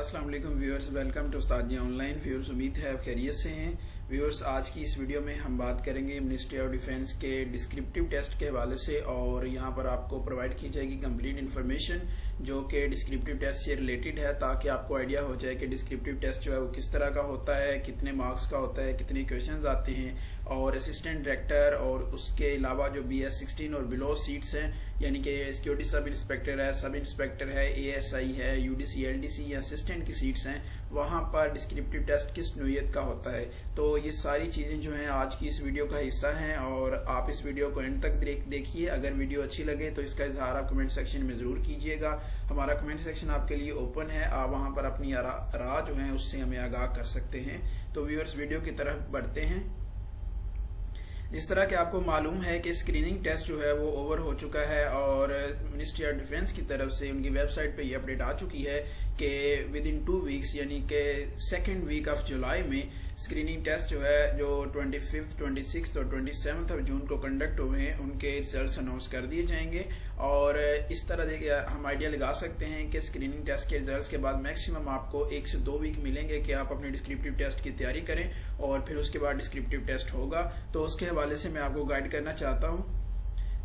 अस्सलाम वालेकुम viewers, welcome to Ustad ji online. Viewers, उम्मीद है आप खैरियत से हैं। व्यूअर्स, आज की इस वीडियो में हम बात करेंगे मिनिस्ट्री ऑफ डिफेंस के डिस्क्रिप्टिव टेस्ट के हवाले से, और यहाँ पर आपको प्रोवाइड की जाएगी कंप्लीट इन्फॉर्मेशन जो कि डिस्क्रिप्टिव टेस्ट से रिलेटेड है, ताकि आपको आइडिया हो जाए कि डिस्क्रिप्टिव टेस्ट जो है वो किस तरह का होता है, कितने मार्क्स का होता है, कितने क्वेश्चन आते हैं, और असिस्टेंट डायरेक्टर और उसके अलावा जो BS-16 और बिलो सीट्स हैं, यानी कि सिक्योरिटी सब इंस्पेक्टर है, सब इंस्पेक्टर है, ASI है, UDC LDC या असिस्टेंट की सीट्स हैं, वहाँ पर डिस्क्रिप्टिव टेस्ट किस नौइयत का होता है। तो ये सारी चीज़ें जो हैं आज की इस वीडियो का हिस्सा हैं, और आप इस वीडियो को एंड तक देखिए। अगर वीडियो अच्छी लगे तो इसका इजहार आप कमेंट सेक्शन में ज़रूर कीजिएगा। हमारा कमेंट सेक्शन आपके लिए ओपन है, आप वहाँ पर अपनी राय जो है उससे हमें आगाह कर सकते हैं। तो व्यूअर्स, वीडियो की तरफ बढ़ते हैं। इस तरह के आपको मालूम है कि स्क्रीनिंग टेस्ट जो है वो ओवर हो चुका है, और मिनिस्ट्री ऑफ डिफेंस की तरफ से उनकी वेबसाइट पे ये अपडेट आ चुकी है कि विद इन 2 वीक्स यानी कि सेकेंड वीक ऑफ जुलाई में स्क्रीनिंग टेस्ट जो है जो 25th, 26th और 27th ऑफ जून को कंडक्ट हुए हैं, उनके रिजल्ट्स अनाउंस कर दिए जाएंगे। और इस तरह देखिए हम आइडिया लगा सकते हैं कि स्क्रीनिंग टेस्ट के रिजल्ट्स के बाद मैक्सिमम आपको 1 से 2 वीक मिलेंगे कि आप अपने डिस्क्रिप्टिव टेस्ट की तैयारी करें, और फिर उसके बाद डिस्क्रिप्टिव टेस्ट होगा। तो उसके हवाले से मैं आपको गाइड करना चाहता हूँ।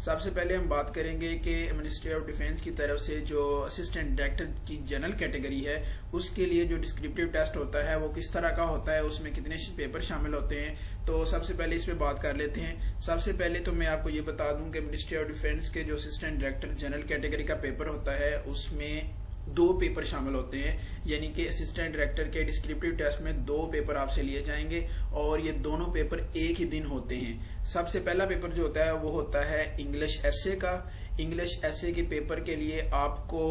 सबसे पहले हम बात करेंगे कि मिनिस्ट्री ऑफ डिफेंस की तरफ से जो असिस्टेंट डायरेक्टर की जनरल कैटेगरी है, उसके लिए जो डिस्क्रिप्टिव टेस्ट होता है वो किस तरह का होता है, उसमें कितने पेपर शामिल होते हैं। तो सबसे पहले इस पे बात कर लेते हैं। सबसे पहले तो मैं आपको ये बता दूं कि मिनिस्ट्री ऑफ डिफेंस के जो असिस्टेंट डायरेक्टर जनरल कैटेगरी का पेपर होता है उसमें 2 पेपर शामिल होते हैं, यानी कि असिस्टेंट डायरेक्टर के डिस्क्रिप्टिव टेस्ट में 2 पेपर आपसे लिए जाएंगे, और ये दोनों पेपर एक ही दिन होते हैं। सबसे पहला पेपर जो होता है वो होता है इंग्लिश एसे का। इंग्लिश एसे के पेपर के लिए आपको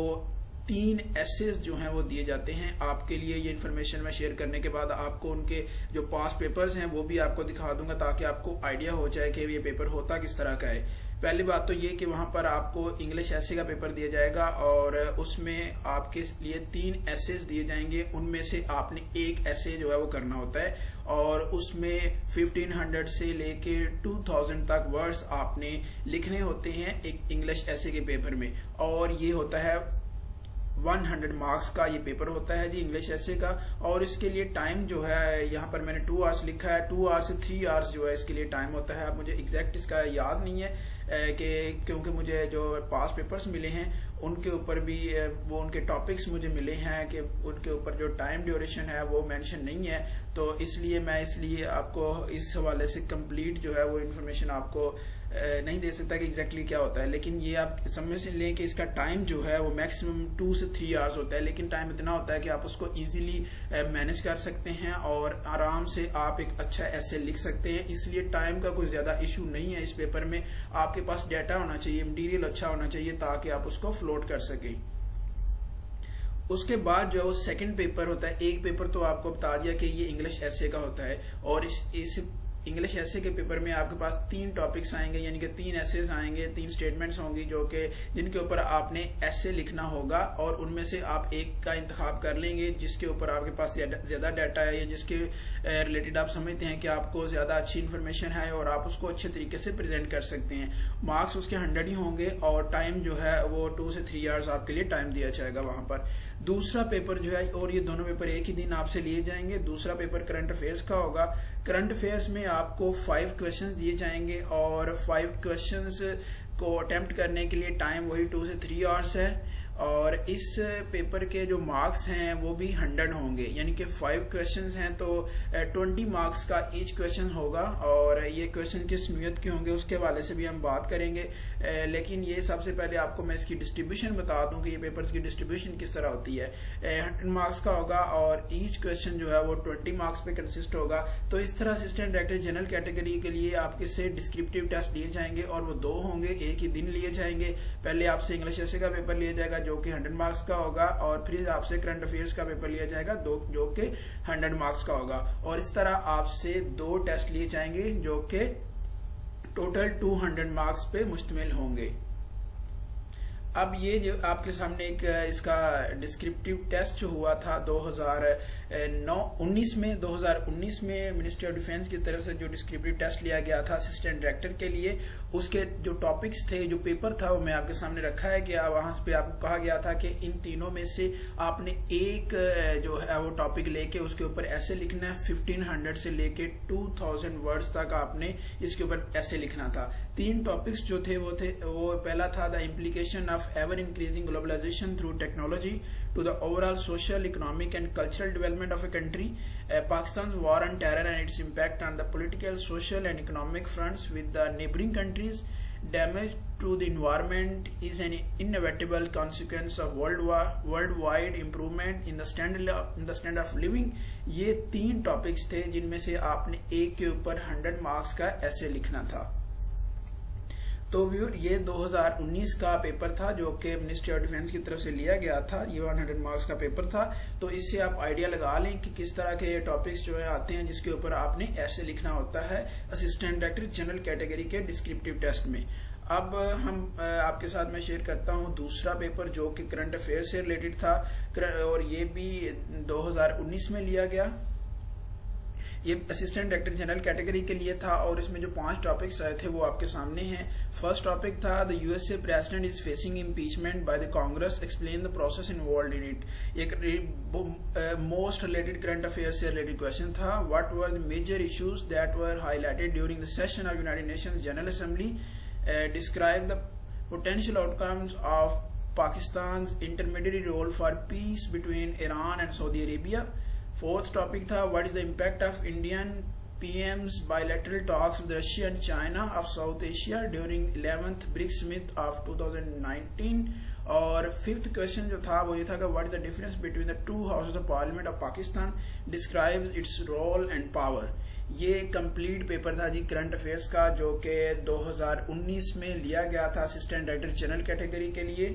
3 एसेज जो हैं वो दिए जाते हैं। आपके लिए ये इन्फॉर्मेशन मैं शेयर करने के बाद आपको उनके जो पास पेपर्स हैं वो भी आपको दिखा दूंगा, ताकि आपको आइडिया हो जाए कि ये पेपर होता किस तरह का है। पहली बात तो ये कि वहाँ पर आपको इंग्लिश एसे का पेपर दिया जाएगा, और उसमें आपके लिए 3 एसेज दिए जाएंगे। उनमें से आपने एक एसे जो है वो करना होता है, और उसमें 1500 से लेके 2000 तक वर्ड्स आपने लिखने होते हैं एक इंग्लिश एसे के पेपर में, और ये होता है 100 मार्क्स का ये पेपर होता है जी इंग्लिश एसे का। और इसके लिए टाइम जो है यहाँ पर मैंने 2 आवर्स लिखा है, 2 आवर्स से 3 आवर्स जो है इसके लिए टाइम होता है। अब मुझे एग्जैक्ट इसका याद नहीं है कि क्योंकि मुझे जो पास पेपर्स मिले हैं उनके ऊपर भी वो उनके टॉपिक्स मुझे मिले हैं कि उनके ऊपर जो टाइम ड्यूरेशन है वो मेंशन नहीं है, तो इसलिए मैं आपको इस हवाले से कंप्लीट जो है वो इन्फॉर्मेशन आपको नहीं दे सकता कि एग्जैक्टली क्या होता है। लेकिन ये आप समझ से लें कि इसका टाइम जो है वो मैक्सिमम 2 से 3 आवर्स होता है, लेकिन टाइम इतना होता है कि आप उसको इजीली मैनेज कर सकते हैं और आराम से आप एक अच्छा एसे लिख सकते हैं। इसलिए टाइम का कोई ज्यादा इशू नहीं है इस पेपर में। आपके पास डाटा होना चाहिए, मटेरियल अच्छा होना चाहिए, ताकि आप उसको फ्लोट कर सकें। उसके बाद जो है वो सेकंड पेपर होता है। एक पेपर तो आपको बता दिया कि ये इंग्लिश एसे का होता है, और इस इंग्लिश एसे के पेपर में आपके पास 3 टॉपिक्स आएंगे, यानी कि 3 एसेज आएंगे, 3 स्टेटमेंट्स होंगी जो कि जिनके ऊपर आपने एसे लिखना होगा, और उनमें से आप एक का इंतखाब कर लेंगे जिसके ऊपर आपके पास ज्यादा डाटा है, या जिसके रिलेटेड आप समझते हैं कि आपको ज्यादा अच्छी इन्फॉर्मेशन है और आप उसको अच्छे तरीके से प्रेजेंट कर सकते हैं। मार्क्स उसके 100 ही होंगे, और टाइम जो है वो 2 से 3 आवर्स आपके लिए टाइम दिया जाएगा वहां पर। दूसरा पेपर जो है, और ये दोनों पेपर एक ही दिन आपसे लिए जाएंगे। दूसरा पेपर करंट अफेयर्स का होगा। करंट अफेयर्स में आपको 5 क्वेश्चंस दिए जाएंगे, और 5 क्वेश्चंस को अटेम्प्ट करने के लिए टाइम वही 2 से 3 आवर्स है, और इस पेपर के जो मार्क्स हैं वो भी 100 होंगे, यानी कि 5 क्वेश्चंस हैं तो 20 मार्क्स का ईच क्वेश्चन होगा। और ये क्वेश्चन किस नीयत के होंगे उसके हवाले से भी हम बात करेंगे, लेकिन ये सबसे पहले आपको मैं इसकी डिस्ट्रीब्यूशन बता दूं कि ये पेपर्स की डिस्ट्रीब्यूशन किस तरह होती है। 100 मार्क्स का होगा, और ईच क्वेश्चन जो है वो 20 मार्क्स पे कंसिस्ट होगा। तो इस तरह असिस्टेंट डायरेक्टर जनरल कैटेगरी के लिए आपके से डिस्क्रिप्टिव टेस्ट लिए जाएंगे, और वो 2 होंगे, एक ही दिन लिए जाएंगे। पहले आपसे इंग्लिश एसे का पेपर लिया जाएगा जो कि 100 मार्क्स का होगा, और फिर आपसे करंट अफेयर्स का पेपर लिया जाएगा जो कि 100 मार्क्स का होगा। और इस तरह आपसे 2 टेस्ट लिए जाएंगे जो कि टोटल 200 मार्क्स पे मुश्तमिल होंगे। अब ये जो आपके सामने एक इसका डिस्क्रिप्टिव टेस्ट जो हुआ था 2019 में मिनिस्ट्री ऑफ डिफेंस की तरफ से जो डिस्क्रिप्टिव टेस्ट लिया गया था असिस्टेंट डायरेक्टर के लिए, उसके जो टॉपिक्स थे, जो पेपर था, वो मैं आपके सामने रखा है कि वहां पे आपको कहा गया था कि इन तीनों में से आपने एक जो है वो टॉपिक लेके उसके ऊपर ऐसे लिखना है। 1500 से लेके 2000 वर्ड्स तक आपने इसके ऊपर ऐसे लिखना था। 3 टॉपिक्स जो थे वो पहला था the implication of ever increasing globalization through technology to the overall social, economic and cultural development of a country, Pakistan's war on terror and its impact on the political, social and economic fronts with the neighboring countries, damage to the environment is an inevitable consequence of worldwide improvement in the standard of living। ये 3 topics थे जिनमें से आपने एक के ऊपर 100 marks का ऐसे लिखना था। तो व्यूअर, ये 2019 का पेपर था जो कि मिनिस्ट्री ऑफ डिफेंस की तरफ से लिया गया था। ये 100 मार्क्स का पेपर था। तो इससे आप आइडिया लगा लें कि किस तरह के टॉपिक्स जो है आते हैं जिसके ऊपर आपने ऐसे लिखना होता है असिस्टेंट डायरेक्टर जनरल कैटेगरी के डिस्क्रिप्टिव टेस्ट में। अब हम आपके साथ मैं शेयर करता हूं दूसरा पेपर जो कि करंट अफेयर से रिलेटेड था, और ये भी 2019 में लिया गया। ये असिस्टेंट डायरेक्टर जनरल कैटेगरी के लिए था और इसमें जो 5 टॉपिक्स आए थे वो आपके सामने हैं। फर्स्ट टॉपिक था the USA president is facing impeachment by the Congress, explain the process involved in it. एक मोस्ट रिलेटेड करंट अफेयर से रिलेटेड क्वेश्चन था। What were the major issues that were highlighted during the session of United Nations General Assembly, describe the potential outcomes of Pakistan's intermediary role for peace between Iran and Saudi Arabia। Fourth topic था what is the impact of Indian PM's bilateral talks with Russia and China of South Asia during 11th BRICS Summit of 2019। और fifth question जो था वो ये था कि what is the difference between the 2 houses of Parliament of Pakistan, describes its role and power. ये complete paper था जी करंट अफेयर्स का जो कि 2019 में लिया गया था असिस्टेंट डायरेक्टर जनरल कैटेगरी के लिए।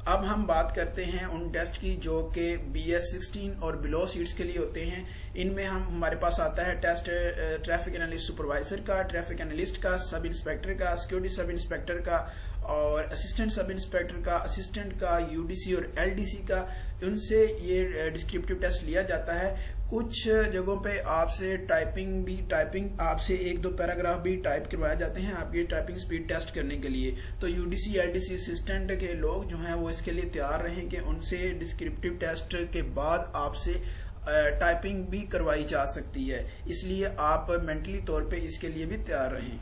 अब हम बात करते हैं उन टेस्ट की जो कि BS 16 और बिलो सीट्स के लिए होते हैं। इनमें हमारे पास आता है टेस्ट ट्रैफिक एनालिस्ट सुपरवाइजर का, ट्रैफिक एनालिस्ट का, सब इंस्पेक्टर का, सिक्योरिटी सब इंस्पेक्टर का और असिस्टेंट सब इंस्पेक्टर का, असिस्टेंट का, UDC और LDC का। उनसे ये डिस्क्रिप्टिव टेस्ट लिया जाता है। कुछ जगहों पे आपसे टाइपिंग आपसे 1-2 पैराग्राफ भी टाइप करवाए जाते हैं आपकी टाइपिंग स्पीड टेस्ट करने के लिए। तो UDC LDC असिस्टेंट के लोग जो हैं वो इसके लिए तैयार रहें कि उनसे डिस्क्रिप्टिव टेस्ट के बाद आपसे टाइपिंग भी करवाई जा सकती है, इसलिए आप मेंटली तौर पे इसके लिए भी तैयार रहें।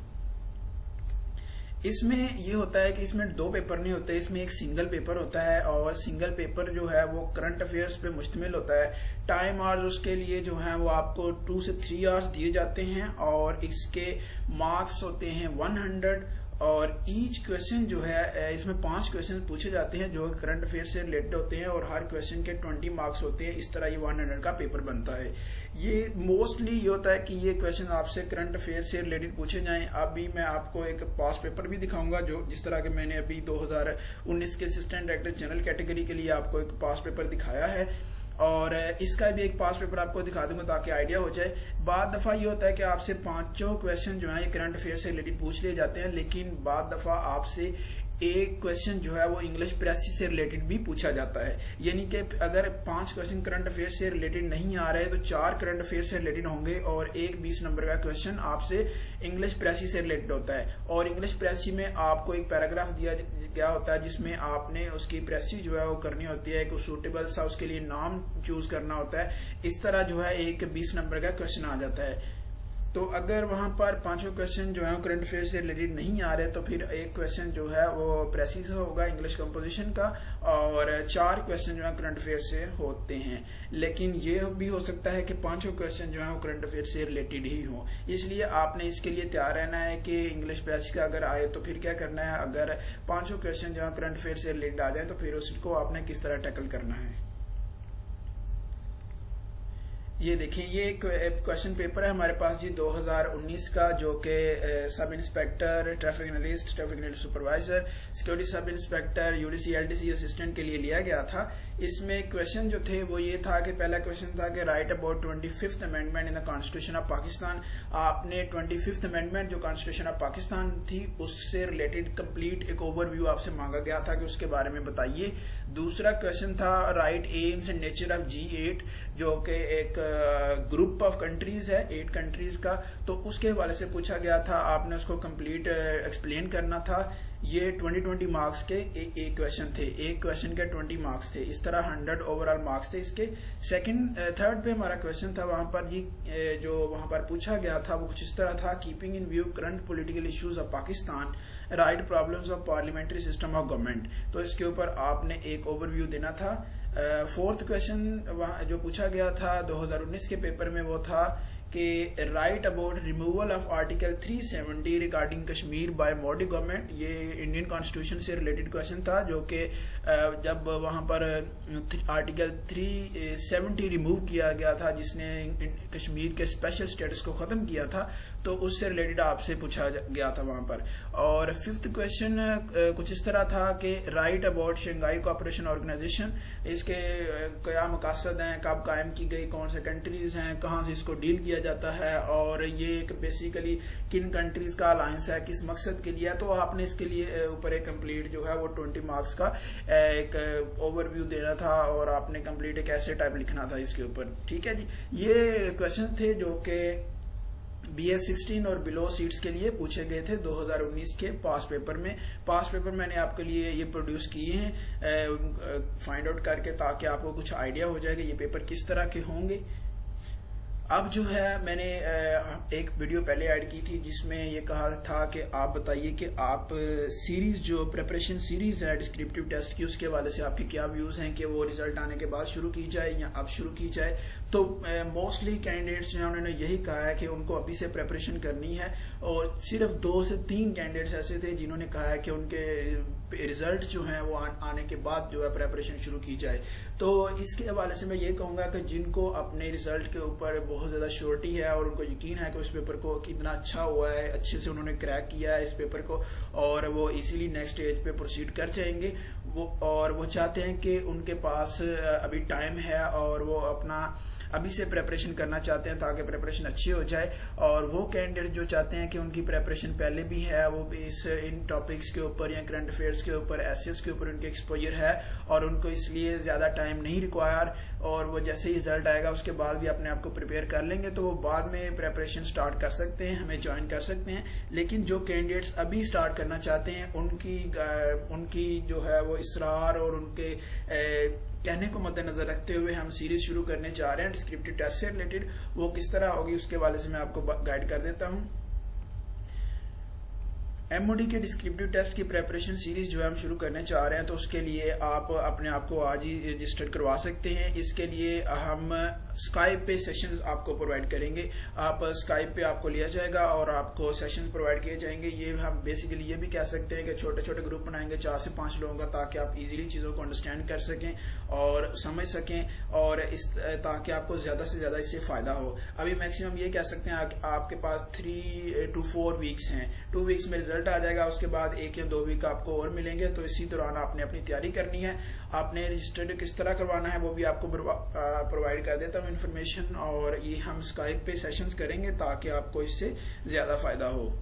इसमें ये होता है कि इसमें 2 पेपर नहीं होते, इसमें एक सिंगल पेपर होता है और सिंगल पेपर जो है वो करंट अफेयर्स पे मुश्तमिल होता है। टाइम आवर्स उसके लिए जो है वो आपको 2 से 3 आवर्स दिए जाते हैं और इसके मार्क्स होते हैं 100 और ईच क्वेश्चन जो है इसमें 5 क्वेश्चन पूछे जाते हैं जो करंट अफेयर से रिलेटेड होते हैं और हर क्वेश्चन के 20 मार्क्स होते हैं। इस तरह ये 100 का पेपर बनता है। ये मोस्टली ये होता है कि ये क्वेश्चन आपसे करंट अफेयर से रिलेटेड पूछे जाएं। अभी मैं आपको एक पास पेपर भी दिखाऊंगा जो जिस तरह के मैंने अभी 2019 के असिस्टेंट डायरेक्टर जनरल कैटेगरी के लिए आपको एक पास पेपर दिखाया है और इसका भी एक पास पेपर आपको दिखा दूंगा ताकि आइडिया हो जाए। बाद दफा ये होता है कि आपसे 5 क्वेश्चन जो है ये करंट अफेयर से रिलेटेड पूछ लिए जाते हैं, लेकिन बाद दफा आपसे एक क्वेश्चन जो है वो इंग्लिश प्रेसी से रिलेटेड भी पूछा जाता है। यानी कि अगर 5 क्वेश्चन करंट अफेयर से रिलेटेड नहीं आ रहे तो 4 करंट अफेयर से रिलेटेड होंगे और एक 20 नंबर का क्वेश्चन आपसे इंग्लिश प्रेसी से रिलेटेड होता है। और इंग्लिश प्रेसी में आपको एक पैराग्राफ दिया गया होता है जिसमें आपने उसकी प्रेसी जो है वो करनी होती है, एक सूटेबल सा उसके लिए नाम चूज करना होता है। इस तरह जो है एक 20 नंबर का क्वेश्चन आ जाता है। तो अगर वहां पर 5 क्वेश्चन जो है करंट अफेयर से रिलेटेड नहीं आ रहे तो फिर एक क्वेश्चन जो है वो प्रेसी से होगा इंग्लिश कंपोजिशन का और 4 क्वेश्चन जो है करंट अफेयर से होते हैं। लेकिन ये भी हो सकता है कि 5 क्वेश्चन जो है वो करंट अफेयर से रिलेटेड ही हो, इसलिए आपने इसके लिए तैयार रहना है कि इंग्लिश प्रेसी का अगर आए तो फिर क्या करना है। अगर 5 क्वेश्चन जो है करंट अफेयर से रिलेटेड आ जाए तो फिर उसको आपने किस तरह टैकल करना है। ये देखें, ये क्वेश्चन पेपर है हमारे पास जी 2019 का जो कि sub inspector, traffic analyst supervisor, security sub inspector, UDC LDC assistant के लिए लिया गया था। इसमें क्वेश्चन जो थे वो ये था कि पहला क्वेश्चन था कि write about 25th amendment in the constitution of Pakistan. आपने 25th अमेंडमेंट जो कॉन्स्टिट्यूशन ऑफ पाकिस्तान थी उससे रिलेटेड कंप्लीट एक ओवरव्यू आपसे मांगा गया था कि उसके बारे में बताइए। दूसरा क्वेश्चन था right AIIMS and nature of G8 जो कि एक ग्रुप ऑफ कंट्रीज है 8 कंट्रीज का, तो उसके हवाले से पूछा गया था, आपने उसको कंप्लीट एक्सप्लेन करना था। ये 20 मार्क्स के एक क्वेश्चन थे, एक क्वेश्चन के 20 मार्क्स थे, इस तरह 100 ओवरऑल मार्क्स थे इसके। थर्ड पे हमारा क्वेश्चन था, वहां पर ये जो वहां पर पूछा गया था वो कुछ इस तरह था, keeping in view current political issues of Pakistan right problems of parliamentary system of government, तो इसके ऊपर आपने एक ओवरव्यू देना था। फोर्थ क्वेश्चन जो पूछा गया था 2019 के पेपर में वो था कि write about removal of article 370 regarding Kashmir by Modi government. ये इंडियन कॉन्स्टिट्यूशन से रिलेटेड क्वेश्चन था जो कि जब वहां पर आर्टिकल 370 रिमूव किया गया था जिसने कश्मीर के स्पेशल स्टेटस को ख़त्म किया था, तो उससे रिलेटेड आपसे पूछा गया था वहां पर। और फिफ्थ क्वेश्चन कुछ इस तरह था कि write about Shanghai Cooperation Organisation, इसके क्या मकासद हैं, कब कायम की गई, कौन से कंट्रीज हैं, कहाँ से इसको डील किया जाता है और ये एक बेसिकली किन कंट्रीज का अलायंस है, किस मकसद के लिए है। तो आपने इसके लिए ऊपर एक कंप्लीट जो है वो 20 मार्क्स का एक ओवरव्यू देना था और आपने कंप्लीट एक ऐसे टाइप लिखना था इसके ऊपर। ठीक है जी, ये क्वेश्चन थे जो कि BS 16 और बिलो सीट्स के लिए पूछे गए थे 2019 के पास पेपर में। पास पेपर मैंने आपके लिए ये प्रोड्यूस किए हैं फाइंड आउट करके, ताकि आपको कुछ आइडिया हो जाएगा ये पेपर किस तरह के होंगे। अब जो है मैंने एक वीडियो पहले ऐड की थी जिसमें ये कहा था कि आप बताइए कि आप सीरीज जो प्रिपरेशन सीरीज है डिस्क्रिप्टिव टेस्ट की, उसके हवाले से आपके क्या व्यूज़ हैं कि वो रिजल्ट आने के बाद शुरू की जाए या अब शुरू की जाए। तो मोस्टली कैंडिडेट्स जो हैं उन्होंने यही कहा है कि उनको अभी से प्रिपरेशन करनी है, और सिर्फ 2 से 3 कैंडिडेट्स ऐसे थे जिन्होंने कहा है कि उनके रिजल्ट जो हैं वो आने के बाद जो है प्रिपरेशन शुरू की जाए। तो इसके हवाले से मैं ये कहूँगा कि जिनको अपने रिजल्ट के ऊपर बहुत ज़्यादा श्योरिटी है और उनको यकीन है कि उस पेपर को कितना अच्छा हुआ है, अच्छे से उन्होंने क्रैक किया है इस पेपर को और वो इजीली नेक्स्ट स्टेज पे प्रोसीड कर जाएंगे, वो चाहते हैं कि उनके पास अभी टाइम है और वो अपना अभी से प्रिपरेशन करना चाहते हैं ताकि प्रिपरेशन अच्छी हो जाए। और वो कैंडिडेट जो चाहते हैं कि उनकी प्रिपरेशन पहले भी है, वो भी इन टॉपिक्स के ऊपर या करंट अफेयर्स के ऊपर, एसेस के ऊपर उनके एक्सपोजर है और उनको इसलिए ज़्यादा टाइम नहीं रिक्वायर, और वो जैसे ही रिजल्ट आएगा उसके बाद भी अपने आप को प्रिपेयर कर लेंगे तो वो बाद में प्रिपरेशन स्टार्ट कर सकते हैं, हमें ज्वाइन कर सकते हैं। लेकिन जो कैंडिडेट्स अभी स्टार्ट करना चाहते हैं उनकी जो है वो इसरार और उनके कहने को मद्देनजर रखते हुए हम सीरीज शुरू करने जा रहे हैं डिस्क्रिप्टिव टेस्ट से रिलेटेड। वो किस तरह होगी उसके हवाले से मैं आपको गाइड कर देता हूँ। MOD के डिस्क्रिप्टिव टेस्ट की प्रिपरेशन सीरीज जो है हम शुरू करने जा रहे हैं, तो उसके लिए आप अपने आप को आज ही रजिस्टर करवा सकते हैं। इसके लिए हम स्काइप पे सेशंस आपको प्रोवाइड करेंगे। आप स्काइप पे आपको लिया जाएगा और आपको सेशंस प्रोवाइड किए जाएंगे। ये हम बेसिकली ये भी कह सकते हैं कि छोटे छोटे ग्रुप बनाएंगे 4 से 5 लोगों का, ताकि आप इजीली चीज़ों को अंडरस्टैंड कर सकें और समझ सकें और ताकि आपको ज़्यादा से ज़्यादा इससे फ़ायदा हो। अभी मैक्सिमम ये कह सकते हैं आपके पास 3 to 4 वीक्स हैं। 2 वीक्स में रिजल्ट आ जाएगा, उसके बाद 1 या 2 वीक आपको और मिलेंगे। तो इसी दौरान आपने अपनी तैयारी करनी है। आपने रजिस्टर्ड किस तरह करवाना है वो भी आपको प्रोवाइड कर देता हूँ इन्फॉर्मेशन, और ये हम स्काइप पे सेशंस करेंगे ताकि आपको इससे ज़्यादा फ़ायदा हो।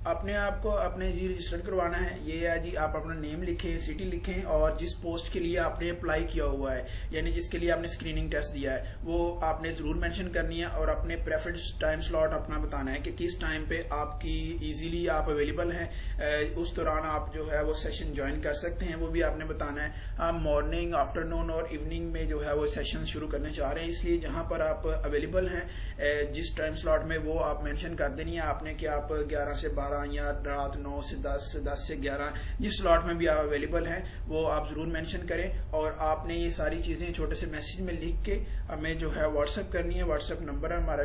अपने आप को अपने जी रजिस्टर करवाना है। ये है जी, आप अपना नेम लिखें, सिटी लिखें और जिस पोस्ट के लिए आपने अप्लाई किया हुआ है, यानी जिसके लिए आपने स्क्रीनिंग टेस्ट दिया है, वो आपने ज़रूर मेंशन करनी है और अपने प्रेफर्ड टाइम स्लॉट अपना बताना है कि किस टाइम पे आपकी इजीली आप अवेलेबल हैं, उस दौरान आप जो है वो सेशन ज्वाइन कर सकते हैं, वो भी आपने बताना है। आप मॉर्निंग, आफ्टरनून और इवनिंग में जो है वो सेशन शुरू करने जा रहे हैं, इसलिए जहाँ पर आप अवेलेबल हैं जिस टाइम स्लॉट में, वो आप मेंशन कर देनी है आपने कि आप 11 से 12 या रात 9 से 10 से 11 जिस स्लॉट में भी आप अवेलेबल हैं वो आप ज़रूर मेंशन करें। और आपने ये सारी चीज़ें छोटे से मैसेज में लिख के हमें जो है व्हाट्सअप करनी है। व्हाट्सअप नंबर हमारा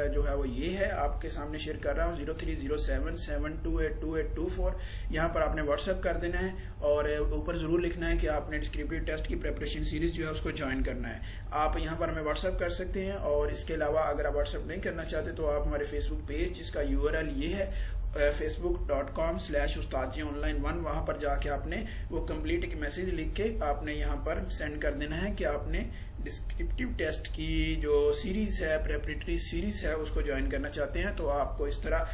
जो है वो ये है, आपके सामने शेयर कर रहा हूँ, 0307728284। यहाँ पर आपने व्हाट्सअप कर देना है और ऊपर ज़रूर लिखना है कि आपने डिस्क्रिप्टिव टेस्ट की प्रिपरेशन सीरीज जो है उसको ज्वाइन करना है। आप यहाँ पर हमें व्हाट्सअप कर सकते हैं। और इसके अलावा अगर आप व्हाट्सअप नहीं करना चाहते तो आप हमारे फेसबुक पेज, जिसका URL ये है, facebook.com/ustadjianonline1 वहाँ पर जाके आपने वो कंप्लीट एक मैसेज लिख के आपने यहाँ पर सेंड कर देना है कि आपने डिस्क्रिप्टिव टेस्ट की जो सीरीज है, प्रेपरेटरी सीरीज है, उसको ज्वाइन करना चाहते हैं। तो आपको इस तरह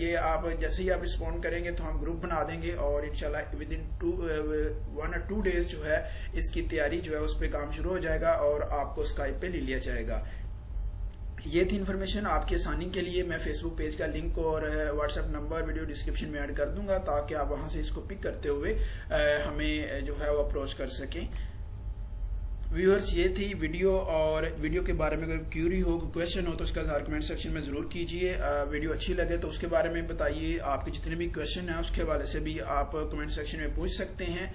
ये आप जैसे ही आप रिस्पॉन्ड करेंगे तो हम ग्रुप बना देंगे और इंशाल्लाह विद इन 1 or 2 डेज जो है इसकी तैयारी जो है उस पर काम शुरू हो जाएगा और आपको स्काइप पे ले लिया जाएगा। ये थी इन्फॉर्मेशन आपकी आसानी के लिए। मैं फेसबुक पेज का लिंक और व्हाट्सएप नंबर वीडियो डिस्क्रिप्शन में ऐड कर दूंगा ताकि आप वहां से इसको पिक करते हुए हमें जो है वो अप्रोच कर सकें। व्यूअर्स, ये थी वीडियो, और वीडियो के बारे में अगर क्यूरी हो, क्वेश्चन हो तो उसका इज़हार कमेंट सेक्शन में ज़रूर कीजिए। वीडियो अच्छी लगे तो उसके बारे में बताइए। आपके जितने भी क्वेश्चन हैं उसके हवाले से भी आप कमेंट सेक्शन में पूछ सकते हैं।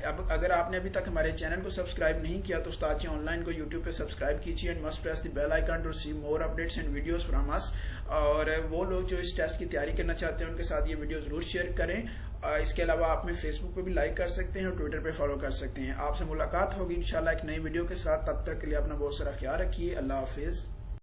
अब अगर आपने अभी तक हमारे चैनल को सब्सक्राइब नहीं किया तो उस्ताद जी ऑनलाइन को यूट्यूब पे सब्सक्राइब कीजिए and must press the bell icon to see more updates and videos from us. और वो लोग जो इस टेस्ट की तैयारी करना चाहते हैं उनके साथ ये वीडियो ज़रूर शेयर करें। इसके अलावा आप में फेसबुक पे भी लाइक कर सकते हैं और ट्विटर पे फॉलो कर सकते हैं। आपसे मुलाकात होगी इंशाल्लाह एक नई वीडियो के साथ। तब तक के लिए अपना बहुत सारा ख्याल रखिए। अल्लाह हाफिज़।